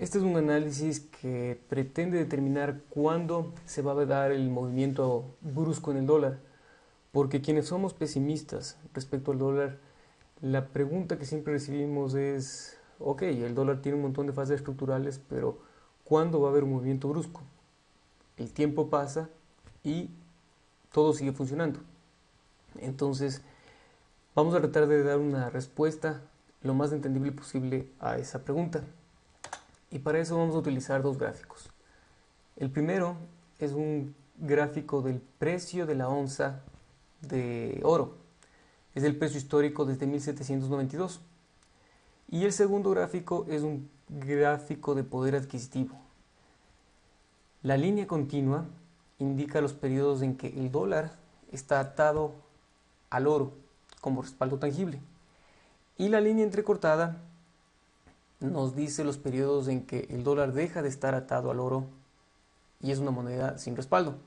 Este es un análisis que pretende determinar cuándo se va a dar el movimiento brusco en el dólar, porque quienes somos pesimistas respecto al dólar, la pregunta que siempre recibimos es, ok, el dólar tiene un montón de fases estructurales, pero ¿cuándo va a haber un movimiento brusco? El tiempo pasa y todo sigue funcionando. Entonces, vamos a tratar de dar una respuesta lo más entendible posible a esa pregunta. Y para eso vamos a utilizar dos gráficos. El primero es un gráfico del precio de la onza de oro. Es el precio histórico desde 1792. Y el segundo gráfico es un gráfico de poder adquisitivo. La línea continua indica los periodos en que el dólar está atado al oro como respaldo tangible. Y la línea entrecortada nos dice los periodos en que el dólar deja de estar atado al oro y es una moneda sin respaldo.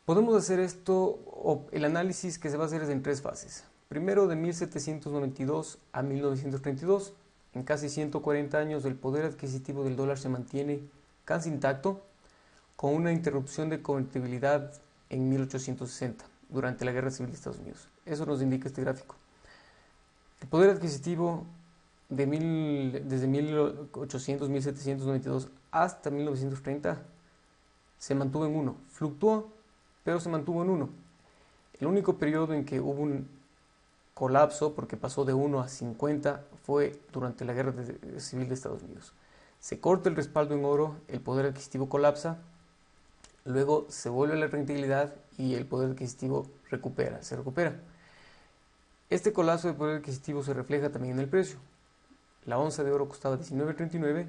Podemos hacer esto, o el análisis que se va a hacer es en tres fases. Primero, de 1792 a 1932. En casi 140 años el poder adquisitivo del dólar se mantiene casi intacto, con una interrupción de convertibilidad en 1860, durante la Guerra Civil de Estados Unidos. Eso nos indica este gráfico. El poder adquisitivo desde 1800, 1792 hasta 1930 se mantuvo en 1. Fluctuó, pero se mantuvo en 1. El único periodo en que hubo un colapso, porque pasó de 1 a 50, fue durante la Guerra Civil de Estados Unidos. Se corta el respaldo en oro, el poder adquisitivo colapsa, luego se vuelve a la rentabilidad y el poder adquisitivo se recupera. Este colapso de poder adquisitivo se refleja también en el precio. La onza de oro costaba 19.39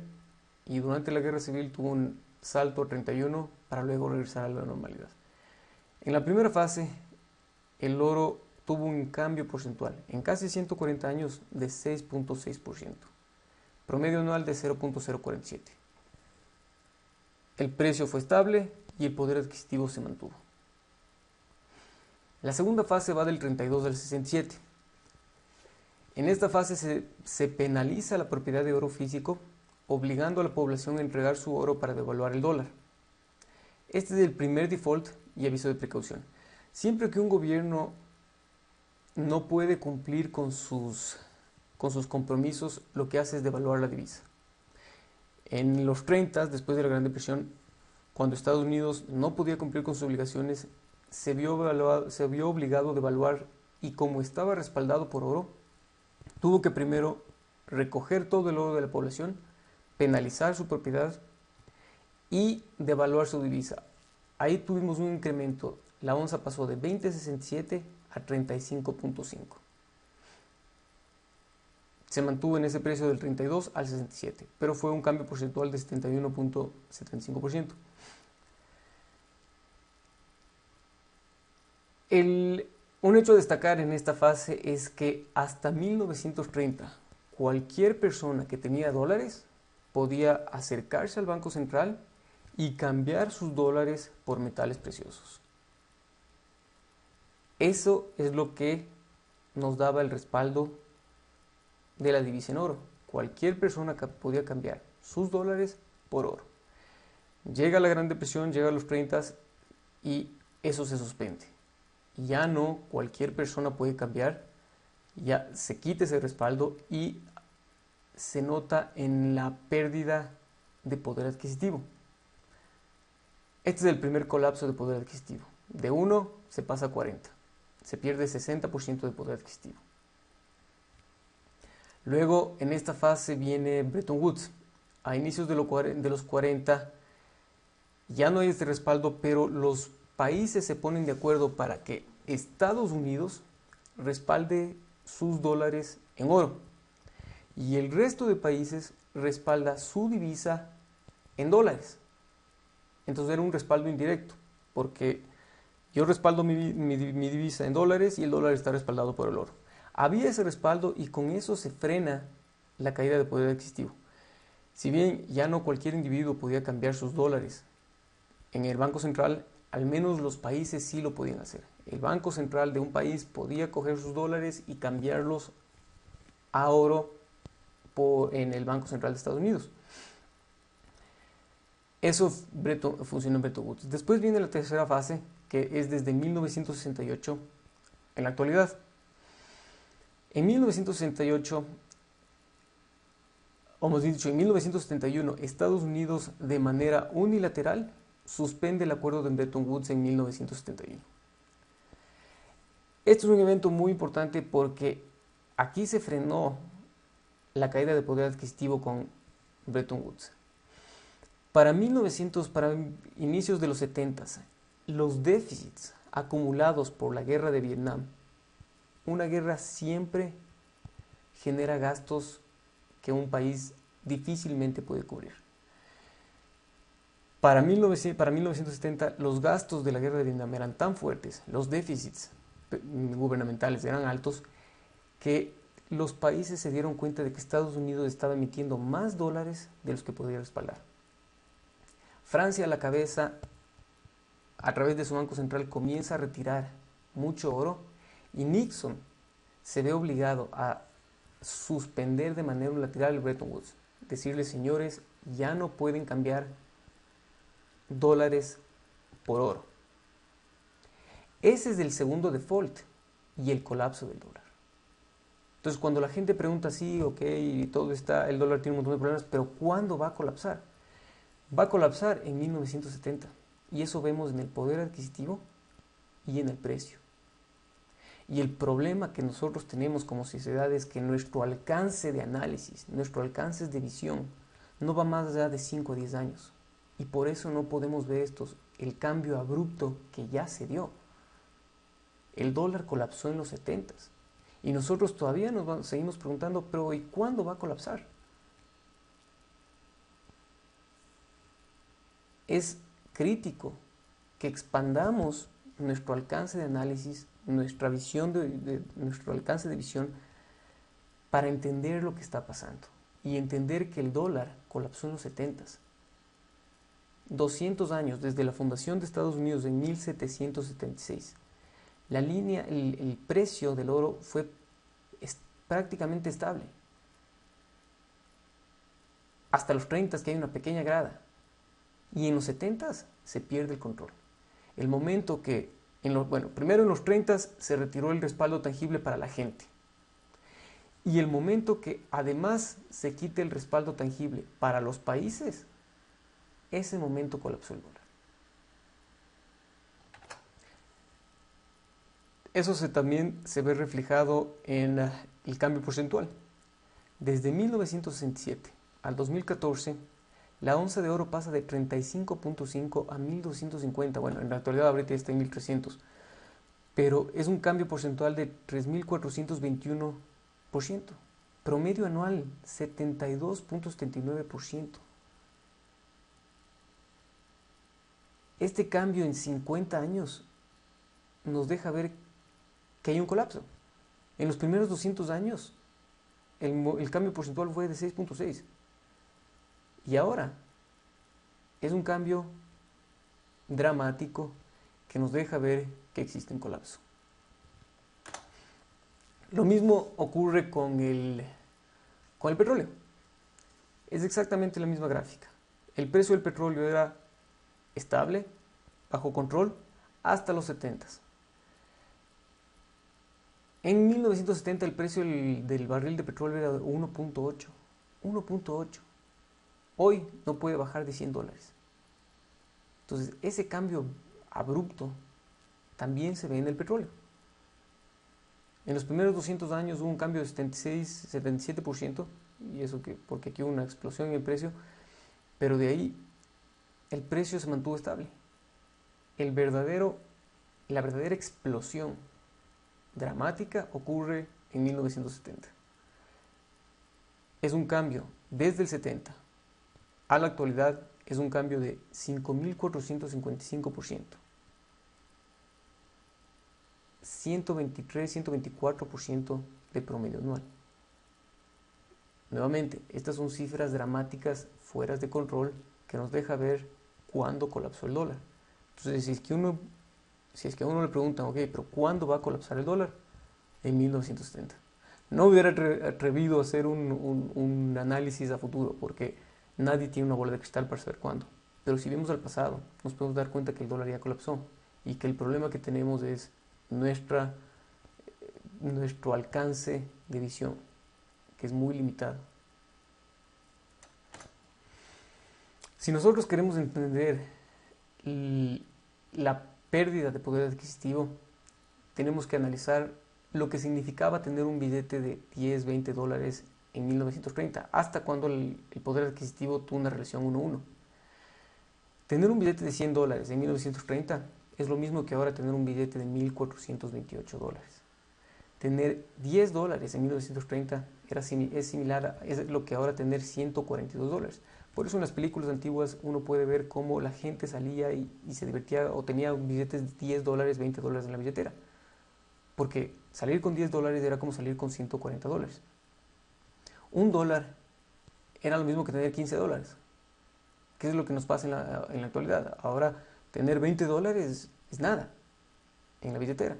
y durante la Guerra Civil tuvo un salto a 31 para luego regresar a la normalidad. En la primera fase, el oro tuvo un cambio porcentual en casi 140 años de 6.6%, promedio anual de 0.047. El precio fue estable y el poder adquisitivo se mantuvo. La segunda fase va del 32 al 67. En esta fase se penaliza la propiedad de oro físico, obligando a la población a entregar su oro para devaluar el dólar. Este es el primer default y aviso de precaución. Siempre que un gobierno no puede cumplir con sus compromisos, lo que hace es devaluar la divisa. En los 30, después de la Gran Depresión, cuando Estados Unidos no podía cumplir con sus obligaciones, se vio obligado a devaluar, y como estaba respaldado por oro, tuvo que primero recoger todo el oro de la población, penalizar su propiedad y devaluar su divisa. Ahí tuvimos un incremento. La onza pasó de 20.67 a 35.5. Se mantuvo en ese precio del 32 al 67, pero fue un cambio porcentual de 71.75%. Un hecho a destacar en esta fase es que hasta 1930 cualquier persona que tenía dólares podía acercarse al Banco Central y cambiar sus dólares por metales preciosos. Eso es lo que nos daba el respaldo de la divisa en oro. Cualquier persona podía cambiar sus dólares por oro. Llega la Gran Depresión, llega a los 30 y eso se suspende. Ya no cualquier persona puede cambiar, ya se quita ese respaldo y se nota en la pérdida de poder adquisitivo. Este es el primer colapso de poder adquisitivo. De 1 se pasa a 40. Se pierde 60% de poder adquisitivo. Luego, en esta fase viene Bretton Woods. A inicios de los 40 ya no hay este respaldo, pero los países se ponen de acuerdo para que Estados Unidos respalde sus dólares en oro y el resto de países respalda su divisa en dólares. Entonces era un respaldo indirecto, porque yo respaldo mi divisa en dólares y el dólar está respaldado por el oro. Había ese respaldo y con eso se frena la caída de poder adquisitivo. Si bien ya no cualquier individuo podía cambiar sus dólares en el Banco Central, al menos los países sí lo podían hacer. El Banco Central de un país podía coger sus dólares y cambiarlos a oro en el Banco Central de Estados Unidos. Eso funcionó en Bretton Woods. Después viene la tercera fase, que es desde 1968 en la actualidad. En 1968, o más bien dicho, en 1971, Estados Unidos de manera unilateral suspende el acuerdo de Bretton Woods en 1971. Esto es un evento muy importante porque aquí se frenó la caída de poder adquisitivo con Bretton Woods. Para inicios de los 70, los déficits acumulados por la guerra de Vietnam, una guerra siempre genera gastos que un país difícilmente puede cubrir. Para 1970, los gastos de la guerra de Vietnam eran tan fuertes, los déficits gubernamentales eran altos, que los países se dieron cuenta de que Estados Unidos estaba emitiendo más dólares de los que podía respaldar. Francia a la cabeza, a través de su Banco Central, comienza a retirar mucho oro y Nixon se ve obligado a suspender de manera unilateral el Bretton Woods. Decirle, señores, ya no pueden cambiar dólares por oro. Ese es el segundo default y el colapso del dólar. Entonces, cuando la gente pregunta, sí, ok, todo está, el dólar tiene un montón de problemas, pero ¿cuándo va a colapsar? Va a colapsar en 1970 y eso vemos en el poder adquisitivo y en el precio. Y el problema que nosotros tenemos como sociedad es que nuestro alcance de análisis, nuestro alcance de visión no va más allá de 5 o 10 años. Y por eso no podemos ver el cambio abrupto que ya se dio. El dólar colapsó en los 70 y nosotros todavía seguimos preguntando, pero ¿y cuándo va a colapsar? Es crítico que expandamos nuestro alcance de análisis, nuestra visión nuestro alcance de visión para entender lo que está pasando y entender que el dólar colapsó en los 70. 200 años desde la fundación de Estados Unidos en 1776. El precio del oro fue prácticamente estable. Hasta los 30 que hay una pequeña grada. Y en los 70 se pierde el control. El momento que, primero en los 30 se retiró el respaldo tangible para la gente. Y el momento que además se quite el respaldo tangible para los países, ese momento colapsó el dólar. Eso también se ve reflejado en el cambio porcentual. Desde 1967 al 2014, la onza de oro pasa de 35.5 a 1.250. Bueno, en la actualidad ahorita está en 1.300. Pero es un cambio porcentual de 3.421%. Promedio anual, 72.79%. Este cambio en 50 años nos deja ver que hay un colapso. En los primeros 200 años, el cambio porcentual fue de 6.6. Y ahora es un cambio dramático que nos deja ver que existe un colapso. Lo mismo ocurre con el petróleo. Es exactamente la misma gráfica. El precio del petróleo era estable, bajo control, hasta los 70. En 1970 el precio del barril de petróleo era de 1.8. 1.8. Hoy no puede bajar de $100. Entonces, ese cambio abrupto también se ve en el petróleo. En los primeros 200 años hubo un cambio de 77%, y eso porque aquí hubo una explosión en el precio, pero de ahí el precio se mantuvo estable. La verdadera explosión dramática ocurre en 1970. Es un cambio desde el 70 a la actualidad, es un cambio de 5.455%. 123-124% de promedio anual. Nuevamente, estas son cifras dramáticas fuera de control que nos deja ver cuándo colapsó el dólar. Entonces, si es que a uno le preguntan, ok, pero ¿cuándo va a colapsar el dólar? En 1970. No me hubiera atrevido a hacer un análisis a futuro, porque nadie tiene una bola de cristal para saber cuándo. Pero si vemos al pasado, nos podemos dar cuenta que el dólar ya colapsó y que el problema que tenemos es nuestra, nuestro alcance de visión, que es muy limitado. Si nosotros queremos entender la pérdida de poder adquisitivo, tenemos que analizar lo que significaba tener un billete de 10, 20 dólares en 1930, hasta cuando el poder adquisitivo tuvo una relación 1:1. Tener un billete de 100 dólares en 1930 es lo mismo que ahora tener un billete de 1.428 dólares. Tener 10 dólares en 1930 es similar, es lo que ahora tener 142 dólares. Por eso en las películas antiguas uno puede ver cómo la gente salía y se divertía o tenía billetes de 10 dólares, 20 dólares en la billetera. Porque salir con 10 dólares era como salir con 140 dólares. Un dólar era lo mismo que tener 15 dólares. ¿Qué es lo que nos pasa en la actualidad? Ahora tener 20 dólares es nada en la billetera.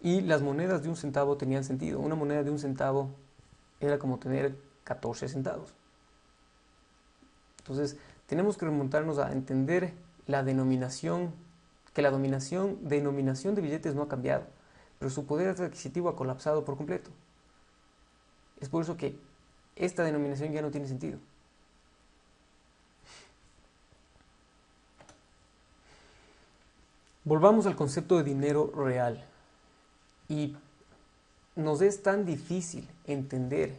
Y las monedas de un centavo tenían sentido. Una moneda de un centavo era como tener 14 centavos. Entonces, tenemos que remontarnos a entender la denominación, que la denominación de billetes no ha cambiado, pero su poder adquisitivo ha colapsado por completo. Es por eso que esta denominación ya no tiene sentido. Volvamos al concepto de dinero real. Y nos es tan difícil entender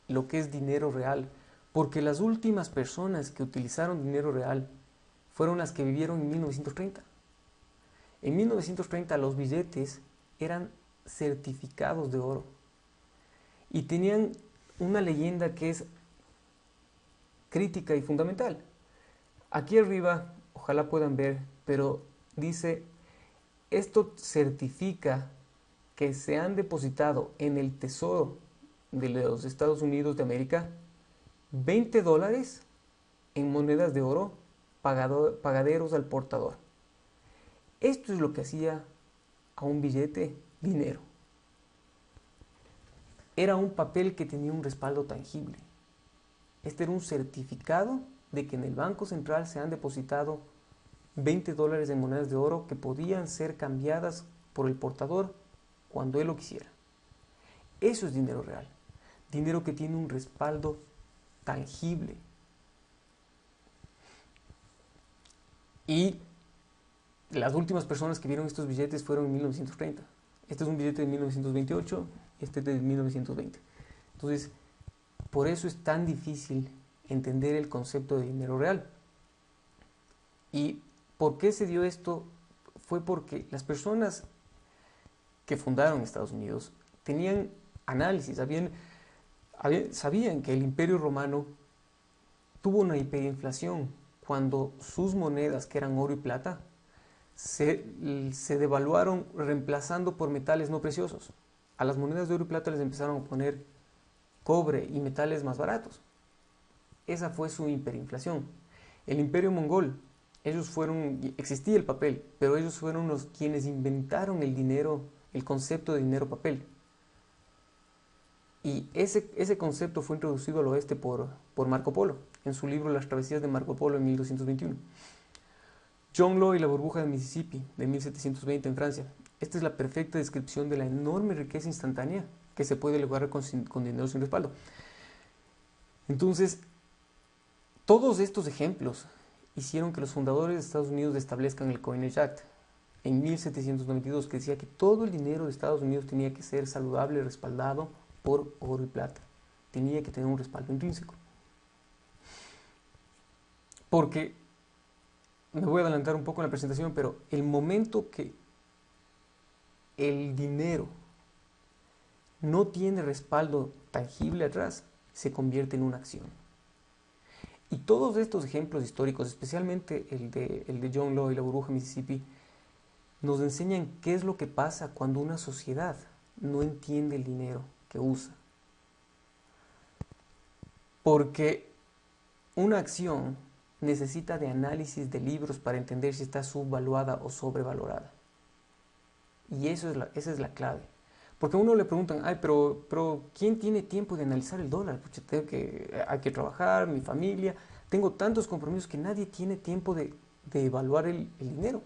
lo que es dinero real, porque las últimas personas que utilizaron dinero real fueron las que vivieron en 1930. En 1930 los billetes eran certificados de oro y tenían una leyenda que es crítica y fundamental. Aquí arriba, ojalá puedan ver, pero dice: esto certifica que se han depositado en el Tesoro de los Estados Unidos de América 20 dólares en monedas de oro pagaderos al portador. Esto es lo que hacía a un billete dinero. Era un papel que tenía un respaldo tangible. Este era un certificado de que en el Banco Central se han depositado 20 dólares en monedas de oro que podían ser cambiadas por el portador cuando él lo quisiera. Eso es dinero real. Dinero que tiene un respaldo tangible. Y las últimas personas que vieron estos billetes fueron en 1930. Este es un billete de 1928, este es de 1920. Entonces, por eso es tan difícil entender el concepto de dinero real. ¿Y por qué se dio esto? Fue porque las personas que fundaron Estados Unidos tenían análisis, sabían que el Imperio Romano tuvo una hiperinflación cuando sus monedas, que eran oro y plata, se devaluaron reemplazando por metales no preciosos. A las monedas de oro y plata les empezaron a poner cobre y metales más baratos. Esa fue su hiperinflación. El Imperio Mongol, existía el papel, pero ellos fueron los quienes inventaron el dinero, el concepto de dinero papel. Y ese concepto fue introducido al oeste por Marco Polo, en su libro Las travesías de Marco Polo en 1221. John Law y la burbuja de Mississippi, de 1720 en Francia. Esta es la perfecta descripción de la enorme riqueza instantánea que se puede lograr con dinero sin respaldo. Entonces, todos estos ejemplos hicieron que los fundadores de Estados Unidos establezcan el Coinage Act en 1792, que decía que todo el dinero de Estados Unidos tenía que ser saludable, respaldado por oro y plata. Tenía que tener un respaldo intrínseco. Porque, me voy a adelantar un poco en la presentación, pero el momento que el dinero no tiene respaldo tangible atrás, se convierte en una acción. Y todos estos ejemplos históricos, especialmente el de John Law y la burbuja de Mississippi, nos enseñan qué es lo que pasa cuando una sociedad no entiende el dinero que usa. Porque una acción necesita de análisis de libros para entender si está subvaluada o sobrevalorada. Y esa es la clave. Porque a uno le preguntan, ay, pero ¿quién tiene tiempo de analizar el dólar? Pucha, hay que trabajar, mi familia, tengo tantos compromisos que nadie tiene tiempo de evaluar el dinero.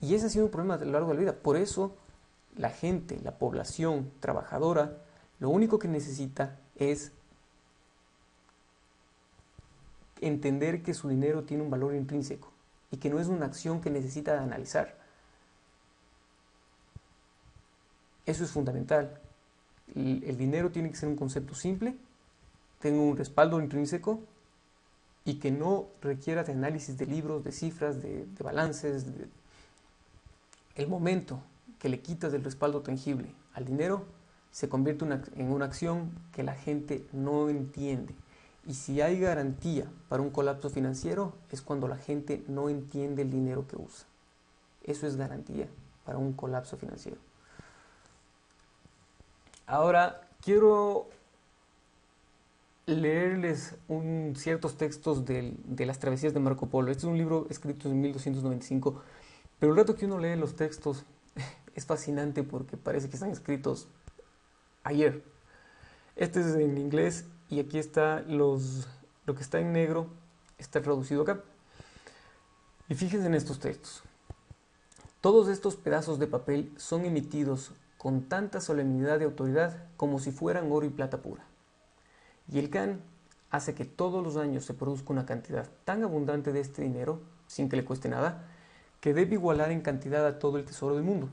Y ese ha sido un problema a lo largo de la vida. Por eso la gente, la población trabajadora, lo único que necesita es entender que su dinero tiene un valor intrínseco y que no es una acción que necesita analizar. Eso es fundamental. El dinero tiene que ser un concepto simple, tenga un respaldo intrínseco y que no requiera de análisis de libros, de cifras, de balances. El momento que le quitas el respaldo tangible al dinero se convierte en una acción que la gente no entiende. Y si hay garantía para un colapso financiero es cuando la gente no entiende el dinero que usa. Eso es garantía para un colapso financiero. Ahora quiero leerles ciertos textos de las travesías de Marco Polo. Este es un libro escrito en 1295, pero el rato que uno lee los textos es fascinante porque parece que están escritos ayer. Este es en inglés y aquí está lo que está en negro, está traducido acá. Y fíjense en estos textos. Todos estos pedazos de papel son emitidos con tanta solemnidad y autoridad como si fueran oro y plata pura. Y el Khan hace que todos los años se produzca una cantidad tan abundante de este dinero, sin que le cueste nada, que debe igualar en cantidad a todo el tesoro del mundo.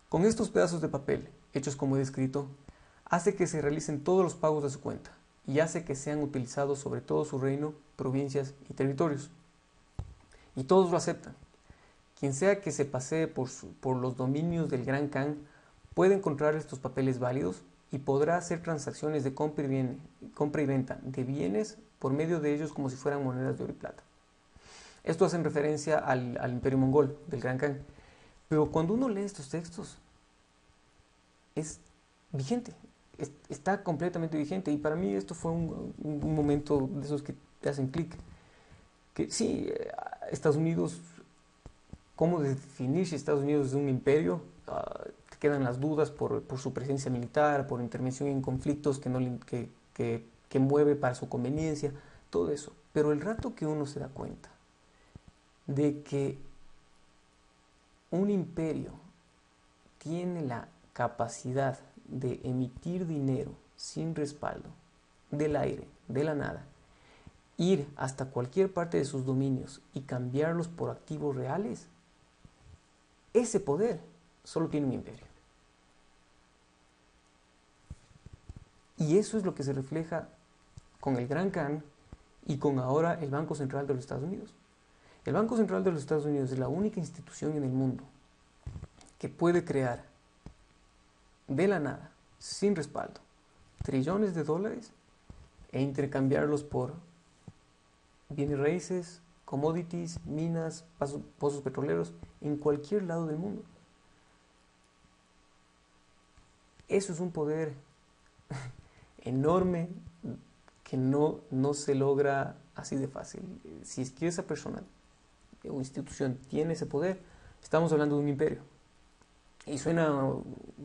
Con estos pedazos de papel, hechos como he descrito, hace que se realicen todos los pagos de su cuenta y hace que sean utilizados sobre todo su reino, provincias y territorios. Y todos lo aceptan. Quien sea que se pasee por los dominios del Gran Khan puede encontrar estos papeles válidos y podrá hacer transacciones de compra y venta de bienes por medio de ellos como si fueran monedas de oro y plata. Esto hace referencia al Imperio Mongol del Gran Khan. Pero cuando uno lee estos textos, es vigente, está completamente vigente. Y para mí esto fue un momento de esos que te hacen clic. Que sí, Estados Unidos, ¿cómo definir si Estados Unidos es un imperio? Te quedan las dudas por su presencia militar, por intervención en conflictos que mueve para su conveniencia, todo eso. Pero el rato que uno se da cuenta de que un imperio tiene la capacidad de emitir dinero sin respaldo, del aire, de la nada, ir hasta cualquier parte de sus dominios y cambiarlos por activos reales, ese poder solo tiene un imperio. Y eso es lo que se refleja con el Gran Khan y con ahora el Banco Central de los Estados Unidos. El Banco Central de los Estados Unidos es la única institución en el mundo que puede crear de la nada, sin respaldo, trillones de dólares e intercambiarlos por bienes raíces, commodities, minas, pozos petroleros en cualquier lado del mundo. Eso es un poder enorme que no se logra así de fácil. Si es que esa persona o institución tiene ese poder, estamos hablando de un imperio. Y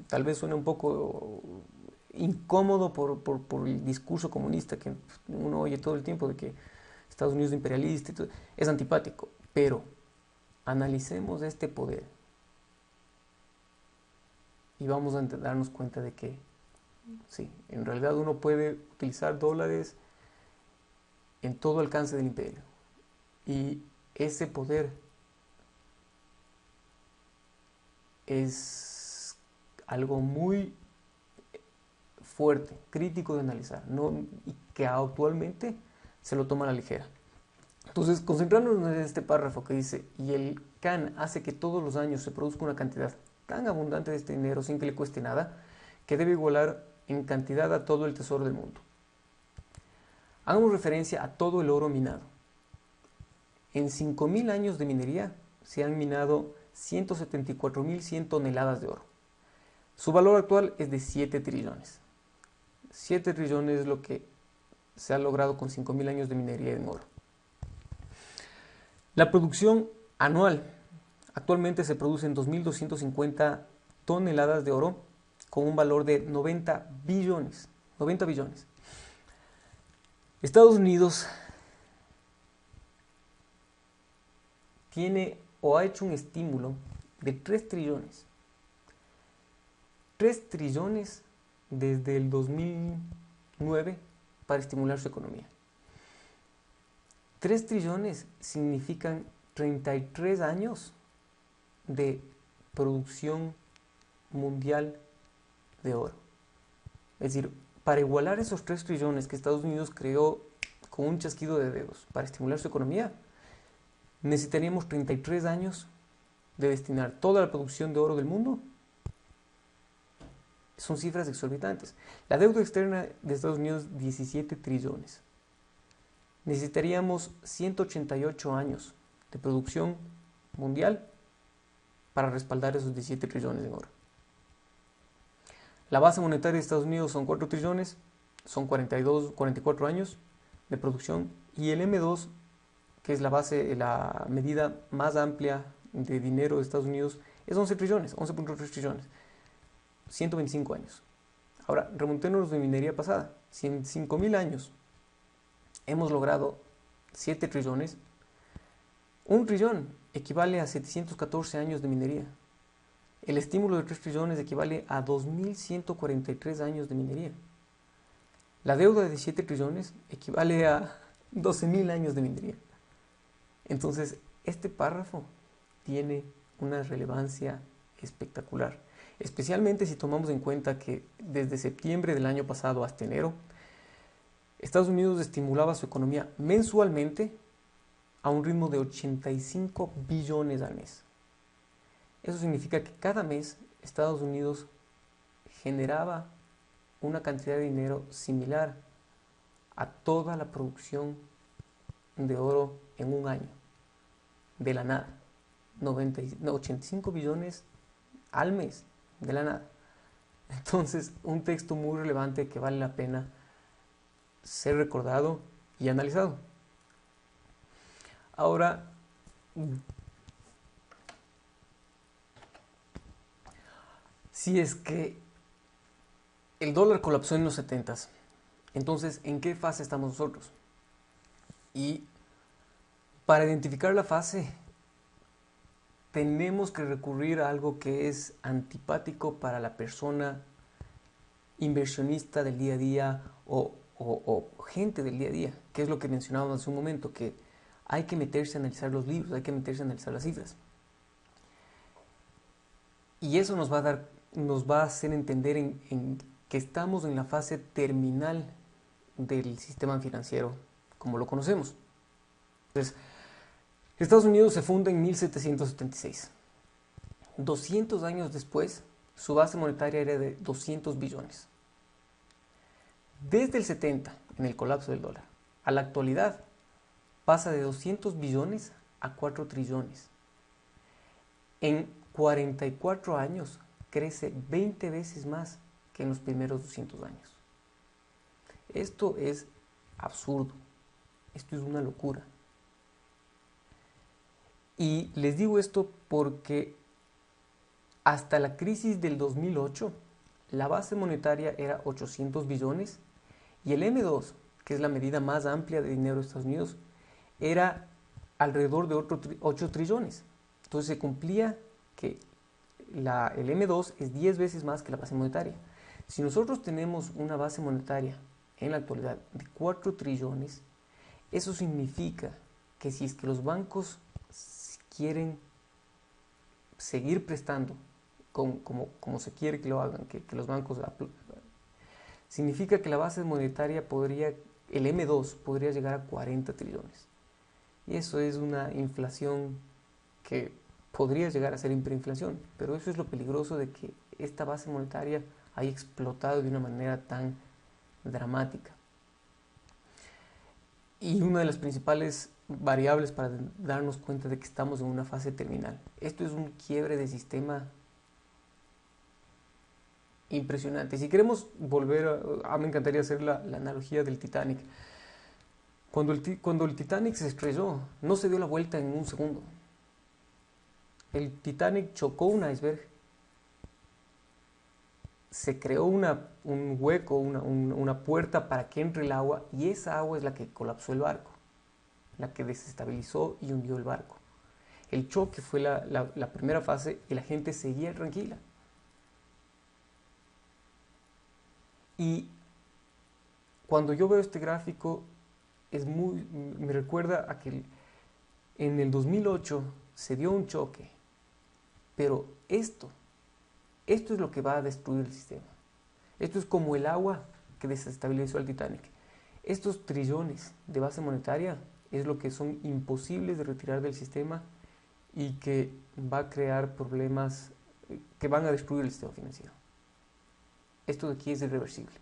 tal vez suena un poco incómodo por el discurso comunista que uno oye todo el tiempo de que Estados Unidos es imperialista y todo. Es antipático, pero analicemos este poder y vamos a darnos cuenta de que sí, en realidad uno puede utilizar dólares en todo alcance del imperio. Y ese poder es algo muy fuerte, crítico de analizar, y que actualmente se lo toma a la ligera. Entonces, concentrándonos en este párrafo que dice, y el Khan hace que todos los años se produzca una cantidad tan abundante de este dinero sin que le cueste nada, que debe igualar en cantidad a todo el tesoro del mundo. Hagamos referencia a todo el oro minado. En 5.000 años de minería se han minado 174.100 toneladas de oro. Su valor actual es de 7 trillones. 7 trillones es lo que se ha logrado con 5.000 años de minería en oro. La producción anual actualmente se produce en 2.250 toneladas de oro con un valor de 90 billones. 90 billones. Estados Unidos tiene o ha hecho un estímulo de 3 trillones. 3 trillones desde el 2009 para estimular su economía. 3 trillones significan 33 años de producción mundial de oro. Es decir, para igualar esos 3 trillones que Estados Unidos creó con un chasquido de dedos para estimular su economía, necesitaríamos 33 años de destinar toda la producción de oro del mundo. Son cifras exorbitantes. La deuda externa de Estados Unidos, 17 trillones. Necesitaríamos 188 años de producción mundial para respaldar esos 17 trillones en oro. La base monetaria de Estados Unidos son 4 trillones, son 44 años de producción, y el M2, que es la medida más amplia de dinero de Estados Unidos, es 11 trillones, 11.3 trillones, 125 años. Ahora, remontémonos de minería pasada. Si en 5.000 años hemos logrado 7 trillones, un trillón equivale a 714 años de minería. El estímulo de 3 trillones equivale a 2.143 años de minería. La deuda de 17 trillones equivale a 12.000 años de minería. Entonces, este párrafo tiene una relevancia espectacular, especialmente si tomamos en cuenta que desde septiembre del año pasado hasta enero, Estados Unidos estimulaba su economía mensualmente a un ritmo de 85 billones al mes. Eso significa que cada mes Estados Unidos generaba una cantidad de dinero similar a toda la producción de oro en un año, de la nada. 85 billones al mes, de la nada. Entonces, un texto muy relevante que vale la pena ser recordado y analizado. Ahora, si es que el dólar colapsó en los 70s, entonces, ¿en qué fase estamos nosotros? Y para identificar la fase, tenemos que recurrir a algo que es antipático para la persona inversionista del día a día o gente del día a día, que es lo que mencionábamos hace un momento, que hay que meterse a analizar los libros, hay que meterse a analizar las cifras. Y eso nos va a hacer entender en que estamos en la fase terminal del sistema financiero como lo conocemos. Entonces, Estados Unidos se funda en 1776. 200 años después, su base monetaria era de 200 billones. Desde el 70, en el colapso del dólar, a la actualidad, pasa de 200 billones a 4 trillones. En 44 años crece 20 veces más que en los primeros 200 años. Esto es absurdo. Esto es una locura. Y les digo esto porque hasta la crisis del 2008, la base monetaria era 800 billones y el M2, que es la medida más amplia de dinero de Estados Unidos, era alrededor de 8 trillones. Entonces se cumplía que el M2 es 10 veces más que la base monetaria. Si nosotros tenemos una base monetaria en la actualidad de 4 trillones, eso significa que si es que los bancos quieren seguir prestando como se quiere que lo hagan, que los bancos, significa que la base monetaria el M2 podría llegar a 40 trillones. Y eso es una inflación que podría llegar a ser hiperinflación, pero eso es lo peligroso de que esta base monetaria haya explotado de una manera tan dramática. Y una de las principales variables para darnos cuenta de que estamos en una fase terminal. Esto es un quiebre de sistema impresionante. Si queremos volver me encantaría hacer la analogía del Titanic. Cuando el Titanic se estrelló, no se dio la vuelta en un segundo. El Titanic chocó un iceberg se creó un hueco, una puerta para que entre el agua, y esa agua es la que colapsó el barco, la que desestabilizó y hundió el barco. El choque fue la primera fase y la gente seguía tranquila. Y cuando yo veo este gráfico, me recuerda a que en el 2008 se dio un choque, pero esto es lo que va a destruir el sistema. Esto es como el agua que desestabilizó al Titanic. Estos trillones de base monetaria es lo que son imposibles de retirar del sistema y que va a crear problemas que van a destruir el sistema financiero. Esto de aquí es irreversible.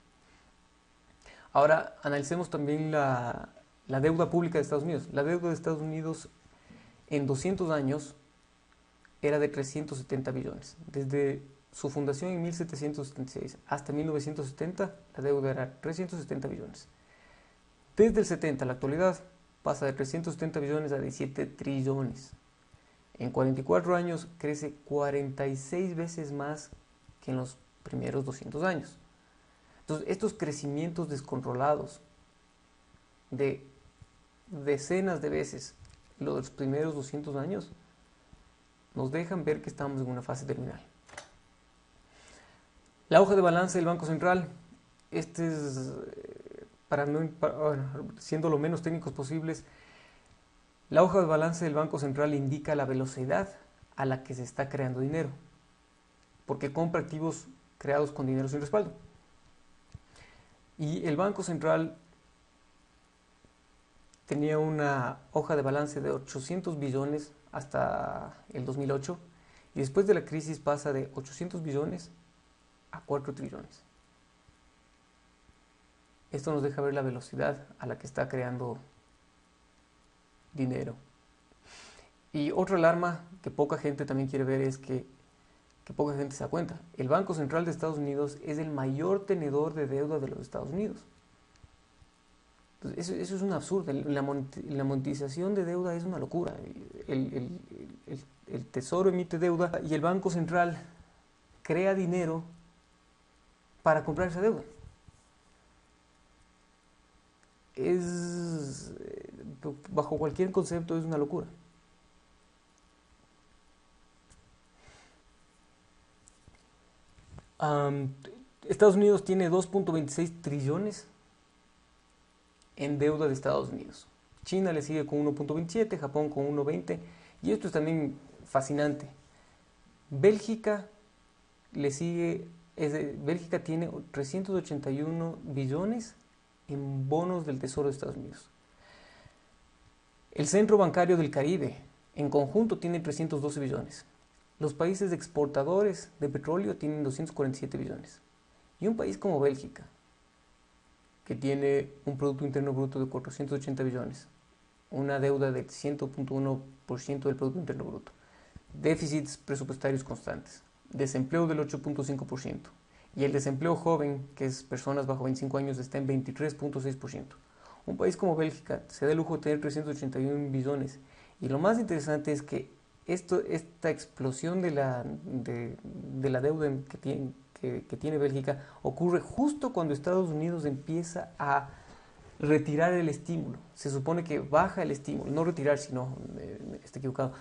Ahora analicemos también la deuda pública de Estados Unidos. La deuda de Estados Unidos en 200 años era de 370 billones. Desde su fundación en 1776 hasta 1970, la deuda era 370 billones. Desde el 70 a la actualidad, pasa de 370 billones a 17 trillones. En 44 años crece 46 veces más que en los primeros 200 años. Entonces, estos crecimientos descontrolados de decenas de veces los primeros 200 años nos dejan ver que estamos en una fase terminal. La hoja de balance del Banco Central, este es, siendo lo menos técnicos posibles, la hoja de balance del Banco Central indica la velocidad a la que se está creando dinero, porque compra activos creados con dinero sin respaldo. Y el Banco Central tenía una hoja de balance de 800 billones hasta el 2008, y después de la crisis pasa de 800 billones a 4 trillones. Esto nos deja ver la velocidad a la que está creando dinero. Y otra alarma que poca gente también quiere ver es que poca gente se da cuenta. El Banco Central de Estados Unidos es el mayor tenedor de deuda de los Estados Unidos. Entonces, eso es un absurdo. La monetización de deuda es una locura. El Tesoro emite deuda y el Banco Central crea dinero para comprar esa deuda. Bajo cualquier concepto es una locura. Estados Unidos tiene 2.26 trillones en deuda de Estados Unidos. China le sigue con 1.27, Japón con 1.20, y esto es también fascinante. Bélgica le sigue, Bélgica tiene 381 billones en bonos del Tesoro de Estados Unidos. El Centro Bancario del Caribe en conjunto tiene 312 billones. Los países exportadores de petróleo tienen 247 billones. Y un país como Bélgica, que tiene un Producto Interno Bruto de 480 billones, una deuda del 100.1% del Producto Interno Bruto, déficits presupuestarios constantes, desempleo del 8.5%, y el desempleo joven, que es personas bajo 25 años, está en 23.6%. Un país como Bélgica se da el lujo de tener 381 billones. Y lo más interesante es que esta explosión de la deuda que tiene Bélgica ocurre justo cuando Estados Unidos empieza a retirar el estímulo. Se supone que baja el estímulo, no retirar, sino, estoy equivocado,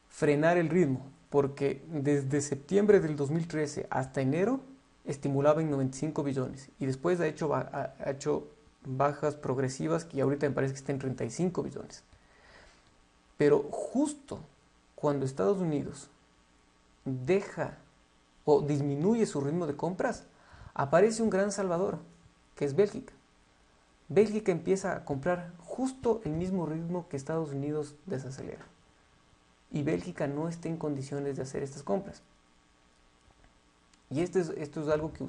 frenar el ritmo, porque desde septiembre del 2013 hasta enero estimulaba en 95 billones y después ha hecho bajas progresivas que ahorita me parece que está en 35 billones. Pero justo cuando Estados Unidos deja o disminuye su ritmo de compras, aparece un gran salvador, que es Bélgica. Bélgica empieza a comprar justo el mismo ritmo que Estados Unidos desacelera. Y Bélgica no está en condiciones de hacer estas compras. Y esto es algo que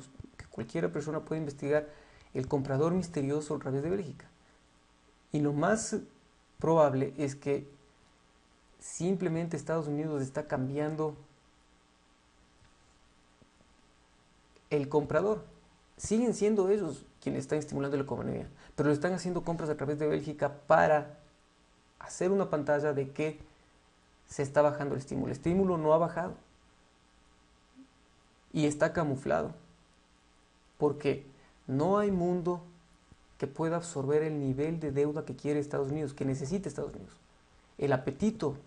cualquiera persona puede investigar, el comprador misterioso a través de Bélgica. Y lo más probable es que simplemente Estados Unidos está cambiando el comprador. Siguen siendo ellos quienes están estimulando la economía, pero lo están haciendo compras a través de Bélgica para hacer una pantalla de que se está bajando el estímulo. El estímulo no ha bajado y está camuflado. porque no hay mundo que pueda absorber el nivel de deuda que quiere Estados Unidos, que necesita Estados Unidos. El apetito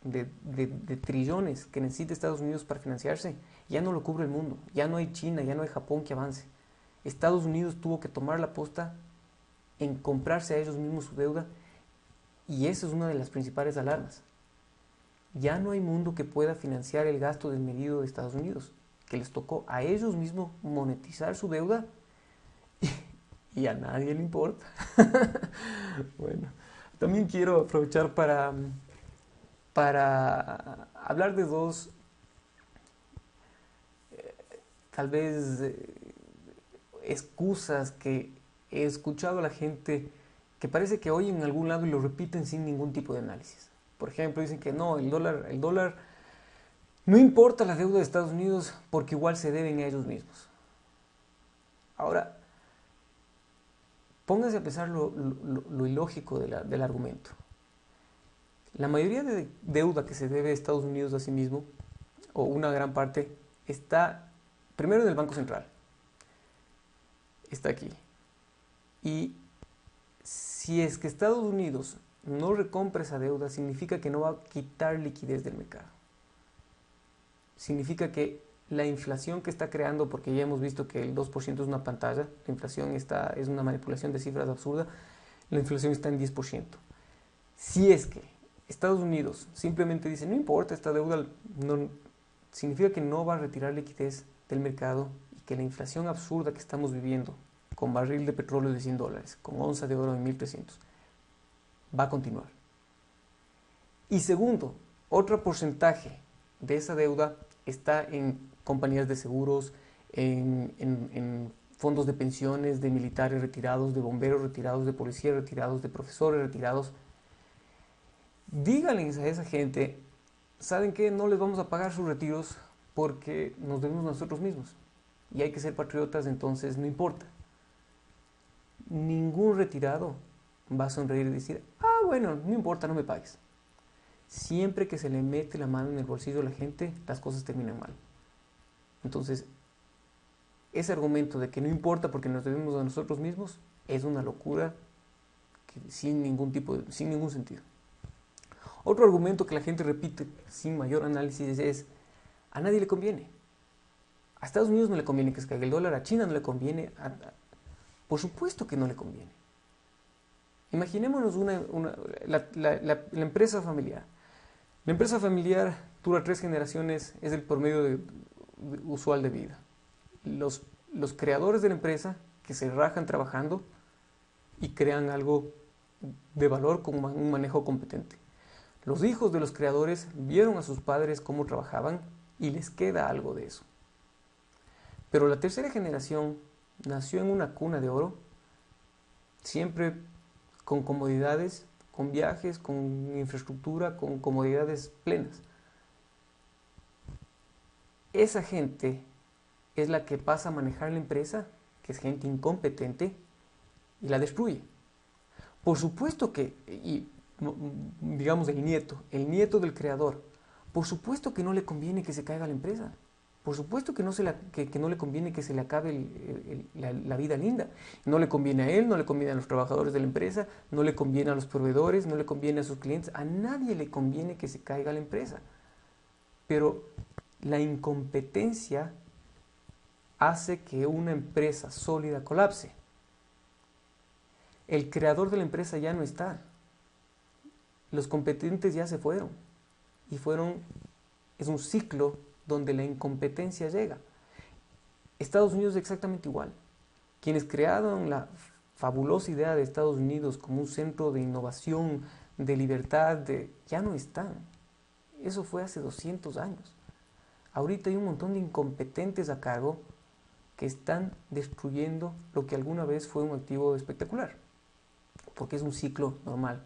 de trillones que necesita Estados Unidos para financiarse ya no lo cubre el mundo. Ya no hay China, ya no hay Japón que avance. Estados Unidos tuvo que tomar la posta en comprarse a ellos mismos su deuda, y esa es una de las principales alarmas. Ya no hay mundo que pueda financiar el gasto desmedido de Estados Unidos, que les tocó a ellos mismos monetizar su deuda y a nadie le importa. Bueno, también quiero aprovechar para hablar de dos, tal vez, excusas que he escuchado a la gente que parece que oyen en algún lado y lo repiten sin ningún tipo de análisis. Por ejemplo, dicen que no, el dólar, no importa la deuda de Estados Unidos porque igual se deben a ellos mismos. Ahora, pónganse a pensar lo ilógico del argumento. La mayoría de deuda que se debe a Estados Unidos a sí mismo, o una gran parte, está primero en el Banco Central. Está aquí. Y si es que Estados Unidos no recompra esa deuda, significa que no va a quitar liquidez del mercado. Significa que la inflación que está creando, porque ya hemos visto que el 2% es una pantalla, la inflación es una manipulación de cifras absurda, la inflación está en 10%. Si es que Estados Unidos simplemente dice, no importa, esta deuda no, significa que no va a retirar liquidez del mercado y que la inflación absurda que estamos viviendo, con barril de petróleo de $100, con onza de oro de 1.300, va a continuar. Y segundo, otro porcentaje de esa deuda está en compañías de seguros, en fondos de pensiones, de militares retirados, de bomberos retirados, de policías retirados, de profesores retirados. Díganles a esa gente, ¿saben qué? No les vamos a pagar sus retiros porque nos debemos nosotros mismos. Y hay que ser patriotas, entonces no importa. Ningún retirado va a sonreír y decir, bueno, no importa, no me pagues. Siempre que se le mete la mano en el bolsillo a la gente, las cosas terminan mal. Entonces, ese argumento de que no importa porque nos debemos a nosotros mismos es una locura sin ningún sentido. Otro argumento que la gente repite sin mayor análisis es, a nadie le conviene. A Estados Unidos no le conviene que se caiga el dólar, a China no le conviene, por supuesto que no le conviene. Imaginémonos la empresa familiar. La empresa familiar dura 3 generaciones, es el promedio usual de vida. Los creadores de la empresa, que se rajan trabajando y crean algo de valor con un manejo competente. Los hijos de los creadores vieron a sus padres cómo trabajaban y les queda algo de eso. Pero la tercera generación nació en una cuna de oro, siempre con comodidades, con viajes, con infraestructura, con comodidades plenas. Esa gente es la que pasa a manejar la empresa, que es gente incompetente, y la destruye. Por supuesto que, digamos el nieto del creador, por supuesto que no le conviene que se caiga la empresa. Por supuesto que no le conviene que se le acabe la vida linda. No le conviene a él, no le conviene a los trabajadores de la empresa, no le conviene a los proveedores, no le conviene a sus clientes. A nadie le conviene que se caiga la empresa. Pero la incompetencia hace que una empresa sólida colapse. El creador de la empresa ya no está. Los competentes ya se fueron. Es un ciclo donde la incompetencia llega. Estados Unidos es exactamente igual. Quienes crearon la fabulosa idea de Estados Unidos como un centro de innovación, de libertad, ya no están. Eso fue hace 200 años. Ahorita hay un montón de incompetentes a cargo que están destruyendo lo que alguna vez fue un activo espectacular, porque es un ciclo normal.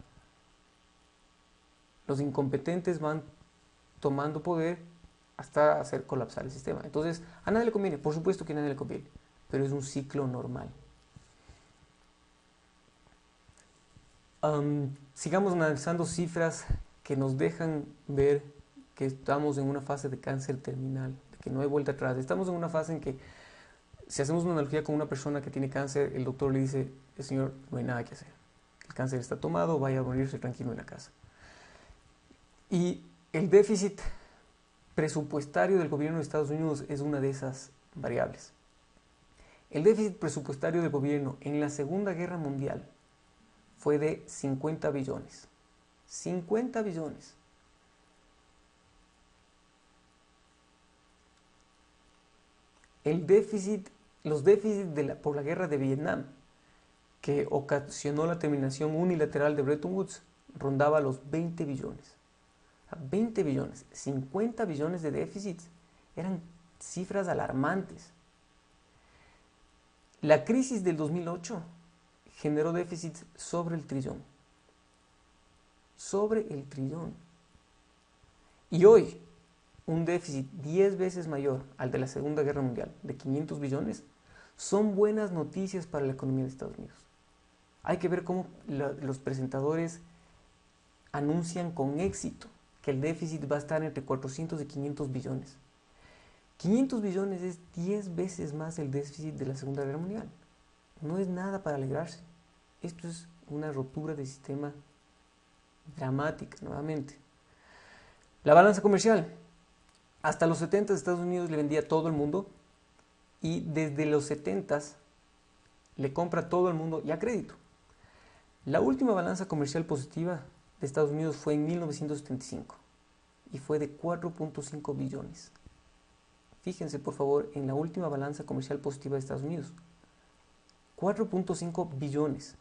Los incompetentes van tomando poder hasta hacer colapsar el sistema. Entonces, a nadie le conviene, por supuesto que a nadie le conviene, pero es un ciclo normal. Sigamos analizando cifras que nos dejan ver que estamos en una fase de cáncer terminal, de que no hay vuelta atrás. Estamos en una fase en que Si hacemos una analogía con una persona que tiene cáncer, el doctor le dice, el señor, no hay nada que hacer. El cáncer está tomado, vaya a morirse tranquilo en la casa. Y el déficit presupuestario del gobierno de Estados Unidos es una de esas variables. El déficit presupuestario del gobierno en la Segunda Guerra Mundial fue de 50 billones. 50 billones. Los déficits por la guerra de Vietnam, que ocasionó la terminación unilateral de Bretton Woods, rondaba los 20 billones. 20 billones, 50 billones de déficits, eran cifras alarmantes. La crisis del 2008 generó déficits sobre el trillón. Sobre el trillón. Y hoy, un déficit 10 veces mayor al de la Segunda Guerra Mundial, de 500 billones, son buenas noticias para la economía de Estados Unidos. Hay que ver cómo los presentadores anuncian con éxito que el déficit va a estar entre 400 y 500 billones. 500 billones es 10 veces más el déficit de la Segunda Guerra Mundial. No es nada para alegrarse. Esto es una rotura de sistema dramática, nuevamente. La balanza comercial. Hasta los 70 Estados Unidos le vendía a todo el mundo y desde los 70 le compra a todo el mundo y a crédito. La última balanza comercial positiva de Estados Unidos fue en 1975 y fue de 4.5 billones. Fíjense por favor en la última balanza comercial positiva de Estados Unidos. 4.5 billones.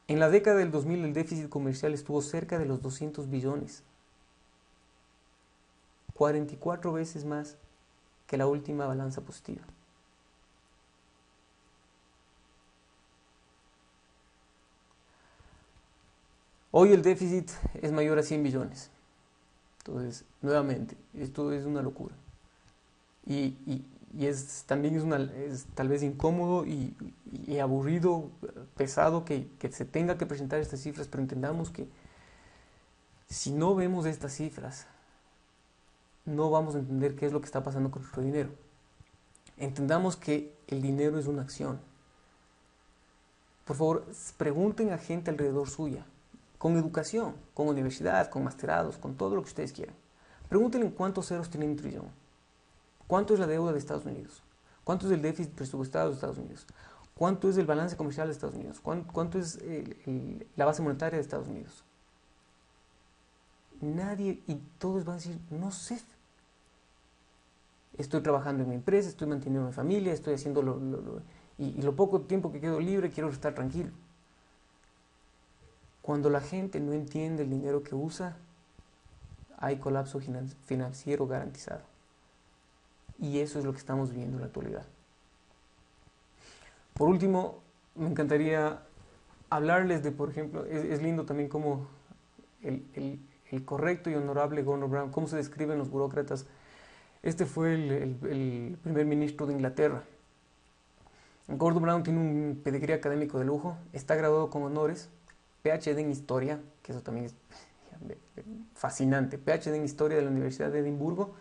En la década del 2000 el déficit comercial estuvo cerca de los 200 billones. 44 veces más que la última balanza positiva. Hoy el déficit es mayor a 100 billones. Entonces, nuevamente, esto es una locura. Y también es tal vez incómodo y aburrido, pesado que se tenga que presentar estas cifras, pero entendamos que si no vemos estas cifras, no vamos a entender qué es lo que está pasando con nuestro dinero. Entendamos que el dinero es una acción. Por favor, pregunten a gente alrededor suya, con educación, con universidad, con masterados, con todo lo que ustedes quieran. Pregúntenle cuántos ceros tiene un trillón. ¿Cuánto es la deuda de Estados Unidos? ¿Cuánto es el déficit presupuestario de Estados Unidos? ¿Cuánto es el balance comercial de Estados Unidos? ¿Cuánto es la base monetaria de Estados Unidos? Nadie, y todos van a decir, no sé. Estoy trabajando en mi empresa, estoy manteniendo mi familia, estoy haciendo y lo poco tiempo que quedo libre quiero estar tranquilo. Cuando la gente no entiende el dinero que usa, hay colapso financiero garantizado. Y eso es lo que estamos viviendo en la actualidad. Por último, me encantaría hablarles de, por ejemplo, es lindo también como el correcto y honorable Gordon Brown, cómo se describen los burócratas. Este fue el primer ministro de Inglaterra. Gordon Brown tiene un pedigrí académico de lujo, está graduado con honores, PhD en Historia, que eso también es fascinante, PhD en Historia de la Universidad de Edimburgo,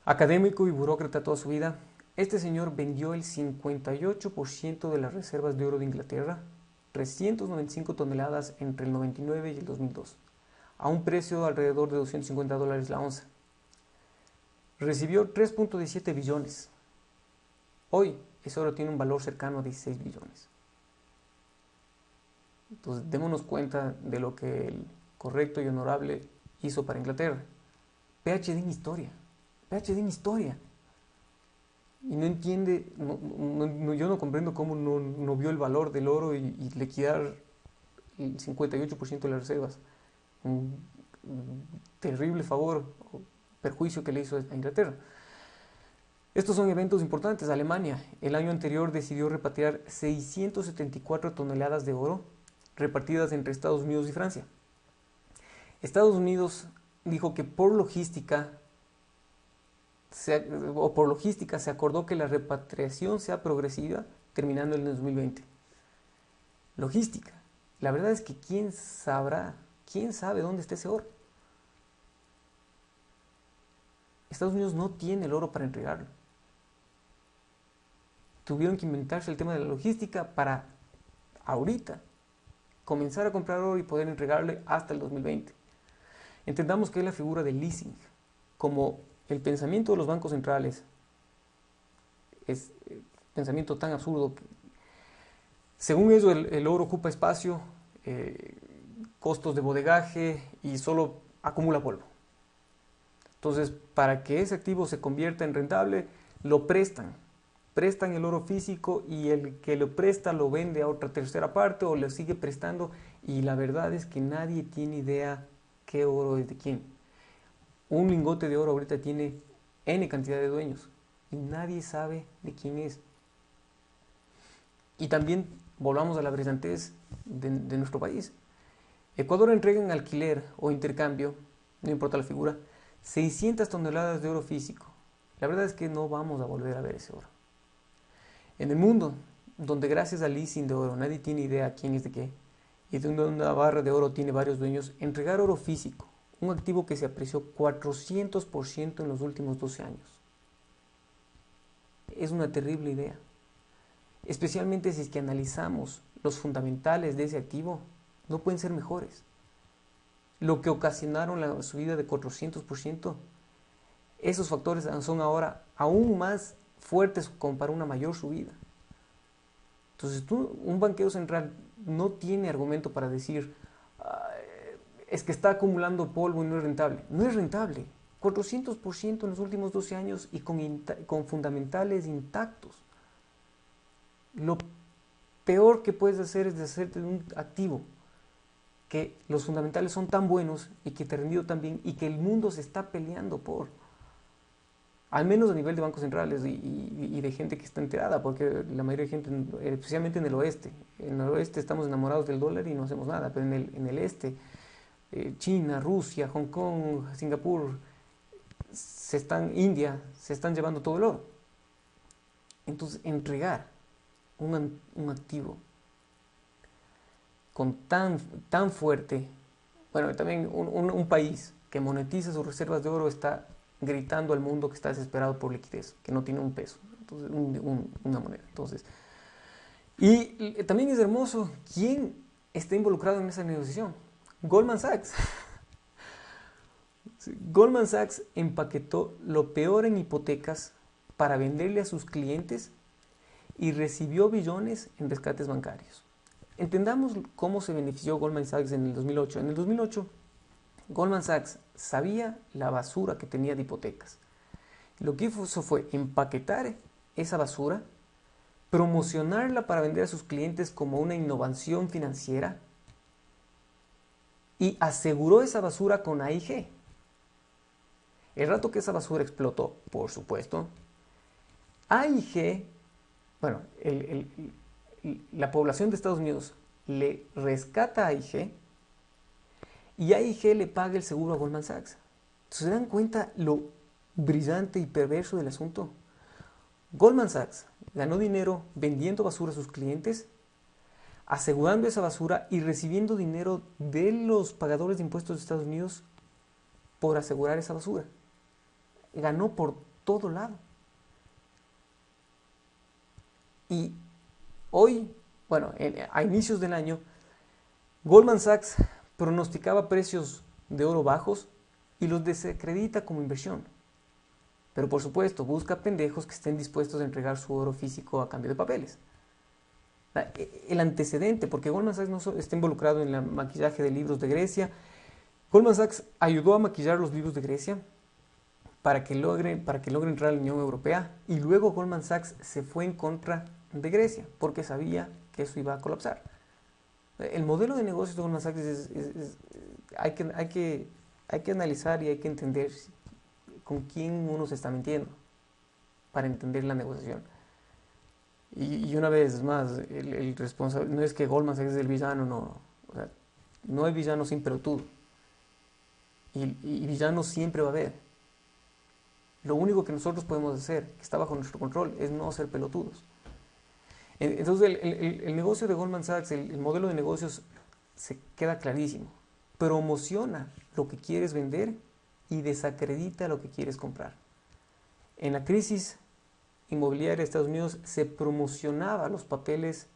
académico y burócrata toda su vida. Este señor vendió el 58% de las reservas de oro de Inglaterra, 395 toneladas entre el 99 y el 2002, a un precio de alrededor de $250 la onza. Recibió 3.17 billones. Hoy ese oro tiene un valor cercano a 16 billones. Entonces démonos cuenta de lo que el correcto y honorable hizo para Inglaterra. PhD en Historia. PhD en Historia. Y no entiende, yo no comprendo cómo no vio el valor del oro y liquidar el 58% de las reservas. Un terrible favor o perjuicio que le hizo a Inglaterra. Estos son eventos importantes. Alemania el año anterior decidió repatriar 674 toneladas de oro repartidas entre Estados Unidos y Francia. Estados Unidos dijo que por logística se acordó que la repatriación sea progresiva terminando en el 2020. Logística. La verdad es que ¿quién sabe dónde está ese oro? Estados Unidos no tiene el oro para entregarlo. tuvieron que inventarse el tema de la logística para ahorita comenzar a comprar oro y poder entregarle hasta el 2020. Entendamos que es la figura del leasing, como el pensamiento de los bancos centrales es pensamiento tan absurdo que, según eso, el oro ocupa espacio, costos de bodegaje y solo acumula polvo. Entonces, para que ese activo se convierta en rentable, lo prestan el oro físico y el que lo presta lo vende a otra tercera parte o le sigue prestando, y la verdad es que nadie tiene idea qué oro es de quién. Un lingote de oro ahorita tiene N cantidad de dueños y nadie sabe de quién es. Y también volvamos a la brillantez de nuestro país. Ecuador entrega en alquiler o intercambio, no importa la figura, 600 toneladas de oro físico. La verdad es que no vamos a volver a ver ese oro. En el mundo, donde gracias al leasing de oro nadie tiene idea quién es de qué, y donde una barra de oro tiene varios dueños, entregar oro físico, un activo que se apreció 400% en los últimos 12 años, es una terrible idea. Especialmente si es que analizamos los fundamentales de ese activo, no pueden ser mejores. Lo que ocasionaron la subida de 400%, esos factores son ahora aún más fuertes como para una mayor subida. Entonces un banquero central no tiene argumento para decir es que está acumulando polvo y no es rentable. No es rentable. 400% en los últimos 12 años y con fundamentales intactos. Lo peor que puedes hacer es deshacerte de un activo que los fundamentales son tan buenos y que te ha rendido tan bien y que el mundo se está peleando por. Al menos a nivel de bancos centrales y de gente que está enterada, porque la mayoría de gente, especialmente en el oeste. En el oeste estamos enamorados del dólar y no hacemos nada, pero en el este, China, Rusia, Hong Kong, Singapur, India, se están llevando todo el oro. Entonces, entregar un activo con tan fuerte, bueno, también un país que monetiza sus reservas de oro está gritando al mundo que está desesperado por liquidez, que no tiene un peso, entonces, una moneda. Entonces, y también es hermoso quién está involucrado en esa negociación. Goldman Sachs. Goldman Sachs empaquetó lo peor en hipotecas para venderle a sus clientes y recibió billones en rescates bancarios. Entendamos cómo se benefició Goldman Sachs en el 2008. En el 2008, Goldman Sachs sabía la basura que tenía de hipotecas. Lo que hizo fue empaquetar esa basura, promocionarla para vender a sus clientes como una innovación financiera y aseguró esa basura con AIG. El rato que esa basura explotó, por supuesto, AIG, bueno, la población de Estados Unidos le rescata a AIG y AIG le paga el seguro a Goldman Sachs. ¿Se dan cuenta lo brillante y perverso del asunto? Goldman Sachs ganó dinero vendiendo basura a sus clientes, asegurando esa basura y recibiendo dinero de los pagadores de impuestos de Estados Unidos por asegurar esa basura. Ganó por todo lado. Y hoy, bueno, a inicios del año, Goldman Sachs pronosticaba precios de oro bajos y los desacredita como inversión. Pero por supuesto, busca pendejos que estén dispuestos a entregar su oro físico a cambio de papeles. El antecedente, porque Goldman Sachs no está involucrado en el maquillaje de libros de Grecia. Goldman Sachs ayudó a maquillar los libros de Grecia para que logre entrar a la Unión Europea, y luego Goldman Sachs se fue en contra de Grecia porque sabía que eso iba a colapsar. El modelo de negocios de Goldman Sachs hay que analizar y hay que entender con quién uno se está mintiendo para entender la negociación. Y una vez más, el responsable no es que Goldman Sachs es el villano, no. O sea, no hay villano sin pelotudo. Y villano siempre va a haber. Lo único que nosotros podemos hacer, que está bajo nuestro control, es no ser pelotudos. Entonces el negocio de Goldman Sachs, el modelo de negocios se queda clarísimo. Promociona lo que quieres vender y desacredita lo que quieres comprar. En la crisis inmobiliaria de Estados Unidos se promocionaba los papeles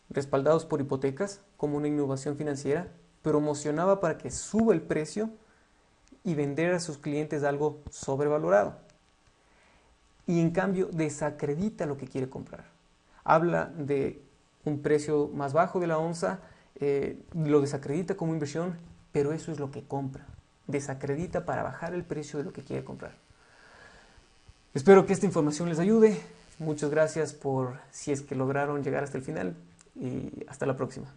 respaldados por hipotecas como una innovación financiera, promocionaba para que suba el precio y vender a sus clientes algo sobrevalorado. Y en cambio desacredita lo que quiere comprar. Habla de un precio más bajo de la onza, lo desacredita como inversión, pero eso es lo que compra. Desacredita para bajar el precio de lo que quiere comprar. Espero que esta información les ayude. Muchas gracias por si es que lograron llegar hasta el final y hasta la próxima.